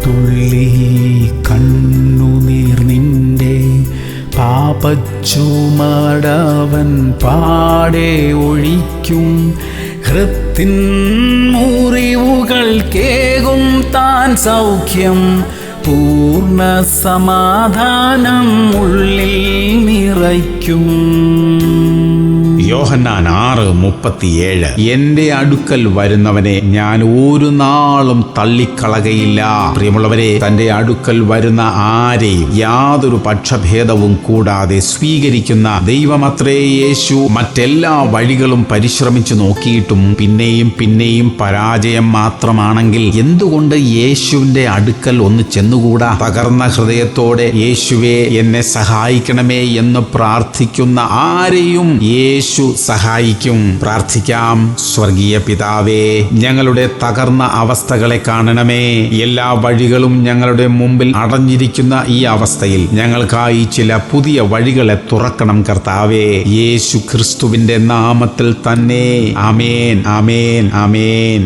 തുള്ളി കണ്ണുനീർ നിന്റെ പാപച്ചുമടവൻ പാടെ ഒഴിക്കും. ഹൃത്തിൻ മുറിവുകൾ കേകും താൻ സൗഖ്യം. പൂർണ്ണ സമാധാനം ഉള്ളിൽ നിറയ്ക്കും. യോഹന്നാൻ 6:37. എന്റെ അടുക്കൽ വരുന്നവനെ ഞാൻ ഒരു നാളും തള്ളിക്കളകയില്ല. പ്രിയമുള്ളവരെ, തന്റെ അടുക്കൽ വരുന്ന ആരെയും യാതൊരു പക്ഷഭേദവും കൂടാതെ സ്വീകരിക്കുന്ന ദൈവമത്രേ യേശു. മറ്റെല്ലാ വഴികളും പരിശ്രമിച്ചു നോക്കിയിട്ടും പിന്നെയും പരാജയം മാത്രമാണെങ്കിൽ എന്തുകൊണ്ട് യേശുവിന്റെ അടുക്കൽ ഒന്ന് ചെന്നുകൂടാ? തകർന്ന ഹൃദയത്തോടെ യേശുവേ എന്നെ സഹായിക്കണമേ എന്ന് പ്രാർത്ഥിക്കുന്ന ആരെയും യേശു സഹായിക്കും. പ്രാർത്ഥിക്കാം. സ്വർഗീയ പിതാവേ, ഞങ്ങളുടെ തകർന്ന അവസ്ഥകളെ കാണണമേ. എല്ലാ വഴികളും ഞങ്ങളുടെ മുമ്പിൽ അടഞ്ഞിരിക്കുന്ന ഈ അവസ്ഥയിൽ ഞങ്ങൾക്കായി ചില പുതിയ വഴികളെ തുറക്കണം കർത്താവേ. യേശു ക്രിസ്തുവിന്റെ നാമത്തിൽ തന്നെ. ആമേൻ, ആമേൻ, ആമേൻ.